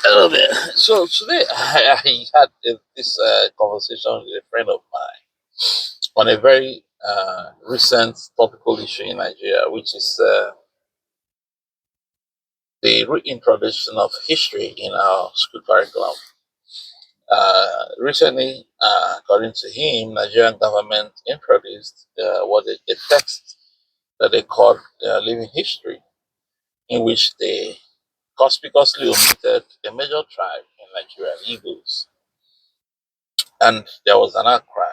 Hello there. So today I had this conversation with a friend of mine on a very recent topical issue in Nigeria, which is the reintroduction of history in our school curriculum. Recently, according to him, Nigerian government introduced what a text that they called Living History, in which they conspicuously omitted a major tribe in Nigeria, Igbos, and there was an outcry.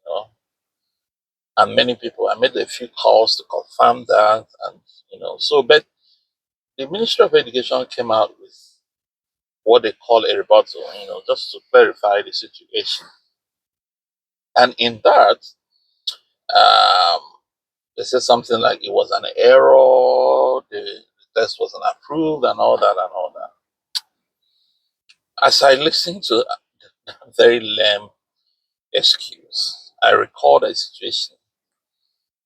You know, and many people. I made a few calls to confirm that, and but the Ministry of Education came out with what they call a rebuttal, just to clarify the situation. And in that, um, they said something like it was an error, the test wasn't approved, and all that, and all that. As I listened to that very lame excuse, I recalled a situation.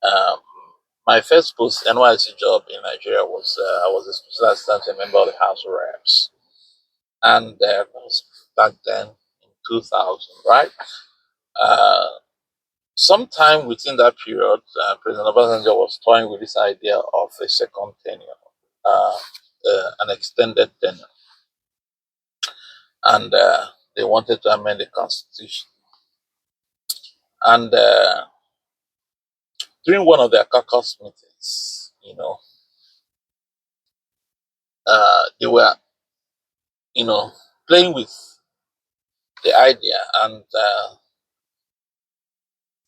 Um, my first post NYC job in Nigeria was I was a special assistant to a member of the House of Reps, and that was back then in 2000, right? Uh, Sometime within that period, President Obasanjo was toying with this idea of a second tenure, uh, an extended tenure, and they wanted to amend the constitution. And during one of their caucus meetings, they were, you know, playing with the idea and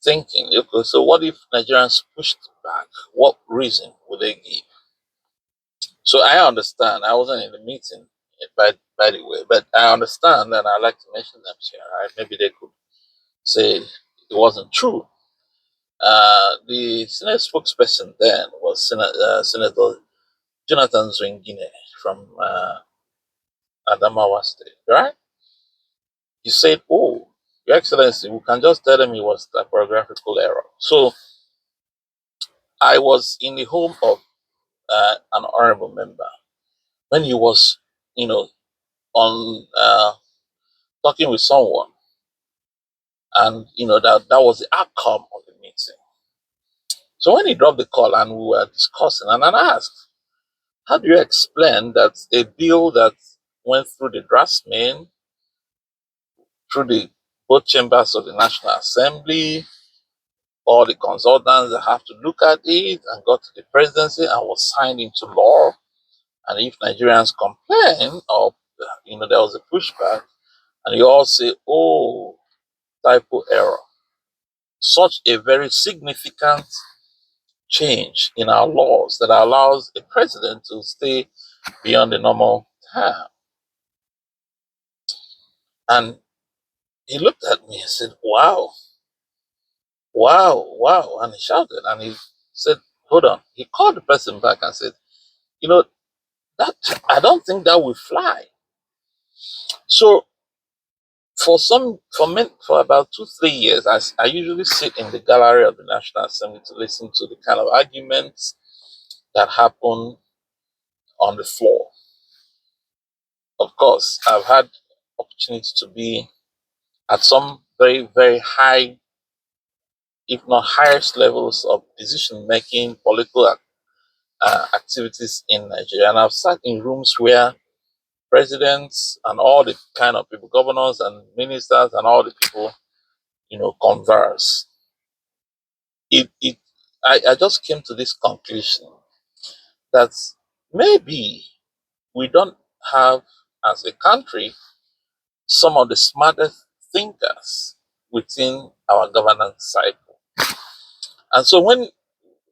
thinking, okay, so what if Nigerians pushed back? What reason would they give? So I understand. I wasn't in the meeting, by the way, but I understand, and I'd like to mention them here. Right? Maybe they could say it wasn't true. The Senate spokesperson then was Senator Jonathan Zwingine from Adamawa State, right? He said, "Oh, Your Excellency, we can just tell them it was a typographical error." So I was in the home of an honorable member when he was, you know, on talking with someone, and that was the outcome of the meeting. So when he dropped the call and we were discussing, and I asked, "How do you explain that a bill that went through the draftsman, through the both chambers of the National Assembly, all the consultants that have to look at it and got to the presidency and was signed into law, and if Nigerians complain or there was a pushback, and you all say, oh, typo error, such a very significant change in our laws that allows a president to stay beyond the normal time." And he looked at me and said, wow, wow, wow. And he shouted and he said, hold on. He called the person back and said, you know, that I don't think that will fly. So for about 2 3 years, I usually sit in the gallery of the National Assembly to listen to the kind of arguments that happen on the floor. Of course, I've had opportunity to be at some very, very high, if not highest levels of decision making, political activities in Nigeria. And I've sat in rooms where presidents and all the kind of people, governors and ministers and all the people, converse. I just came to this conclusion that maybe we don't have, as a country, some of the smartest thinkers within our governance cycle. And so when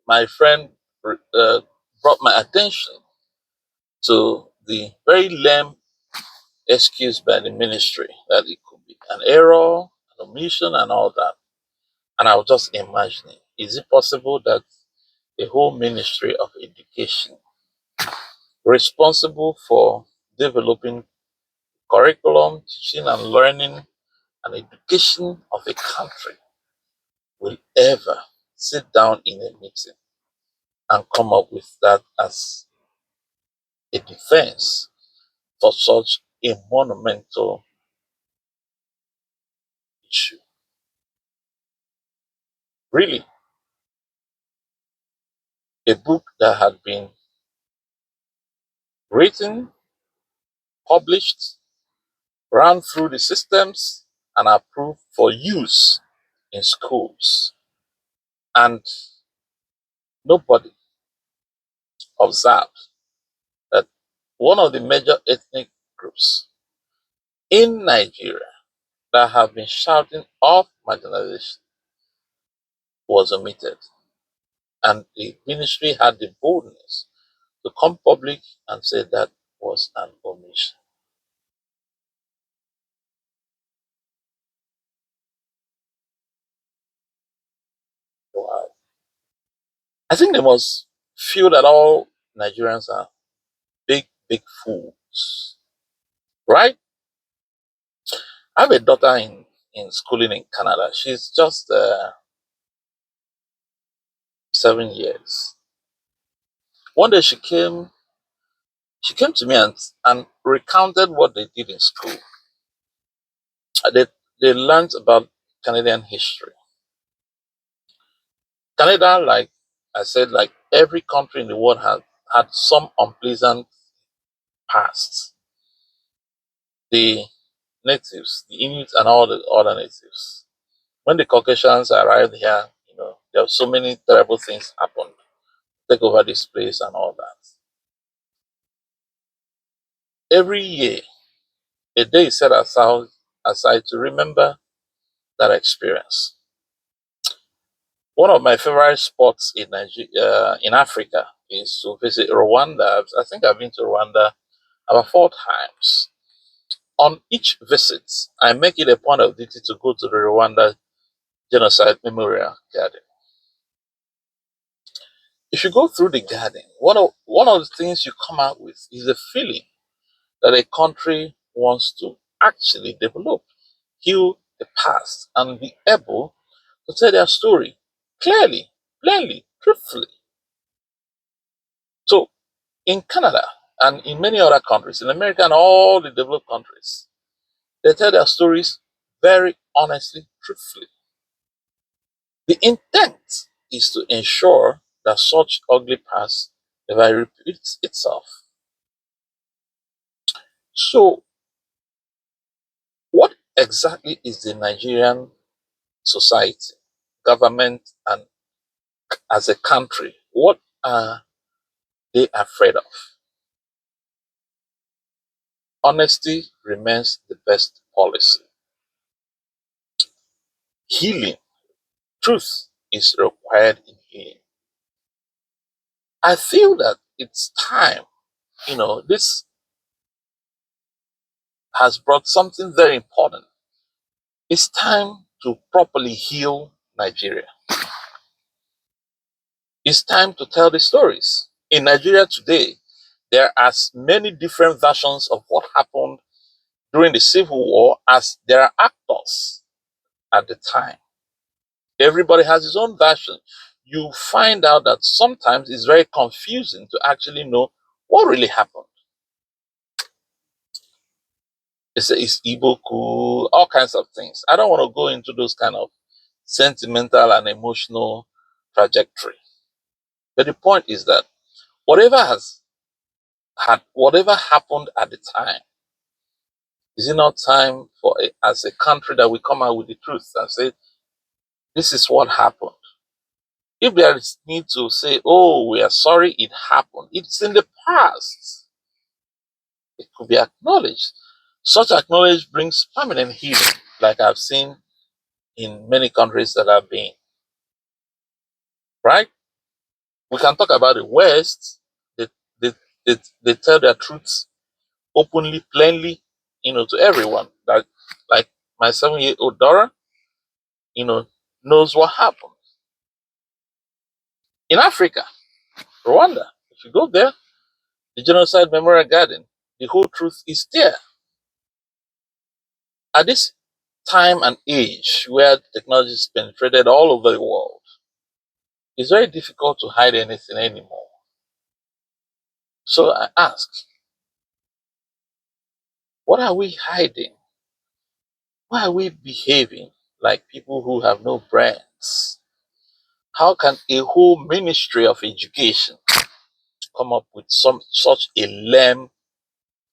my friend brought my attention to the very lame excuse by the ministry that it could be an error, an omission, and all that, and I was just imagining, is it possible that the whole Ministry of Education, responsible for developing curriculum, teaching and learning, and education of a country, will ever sit down in a meeting and come up with that as a defense for such a monumental issue. Really, a book that had been written, published, ran through the systems, and approved for use in schools. And nobody observed that one of the major ethnic groups in Nigeria that have been shouting off marginalization was omitted. And the ministry had the boldness to come public and say that was an omission. Wow. I think they must feel that all Nigerians are big, big fools, right? I have a daughter in schooling in Canada. She's just 7 years. One day she came to me and recounted what they did in school. They learned about Canadian history. Canada, like I said, like every country in the world, has had some unpleasant past. The natives, the Inuit, and all the other natives. When the Caucasians arrived here, there were so many terrible things happened, take over this place and all that. Every year, a day is set aside to remember that experience. One of my favorite spots in in Africa is to visit Rwanda. I think I've been to Rwanda about 4 times. On each visit, I make it a point of duty to go to the Rwanda Genocide Memorial Garden. If you go through the garden, one of the things you come out with is the feeling that a country wants to actually develop, heal the past, and be able to tell their story clearly, plainly, truthfully. So in Canada and in many other countries, in America and all the developed countries, they tell their stories very honestly, truthfully. The intent is to ensure that such ugly past never repeats itself. So, what exactly is the Nigerian society, government, and as a country, what are they afraid of? Honesty remains the best policy. Healing, truth is required in healing. I feel that it's time, this has brought something very important. It's time to properly heal Nigeria. It's time to tell the stories. In Nigeria today, there are as many different versions of what happened during the Civil War as there are actors at the time. Everybody has his own version. You find out that sometimes it's very confusing to actually know what really happened. They say it's Igbo cool, all kinds of things. I don't want to go into those kind of sentimental and emotional trajectory. But the point is that whatever happened at the time, is it not time for as a country that we come out with the truth and say this is what happened? If there is need to say, oh, we are sorry it happened, it's in the past. It could be acknowledged. Such acknowledgement brings permanent healing, like I've seen in many countries that I've been. Right? We can talk about the West. They, they, they tell their truths openly, plainly, to everyone. Like my 7-year-old daughter, you know, knows what happened. In Africa, Rwanda, if you go there, the Genocide Memorial Garden, the whole truth is there. At this time and age where technology is penetrated all over the world, it's very difficult to hide anything anymore. So I ask, What are we hiding? Why are we behaving like people who have no brains? How can a whole ministry of education come up with such a lame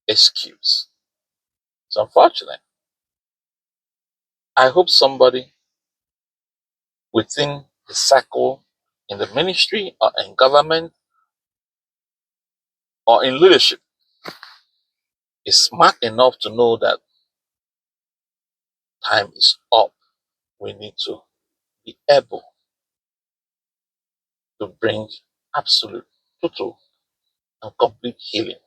excuse? It's unfortunate. I hope somebody within the circle, in the ministry or in government or in leadership, is smart enough to know that time is up. We need to be able to bring absolute, total, and complete healing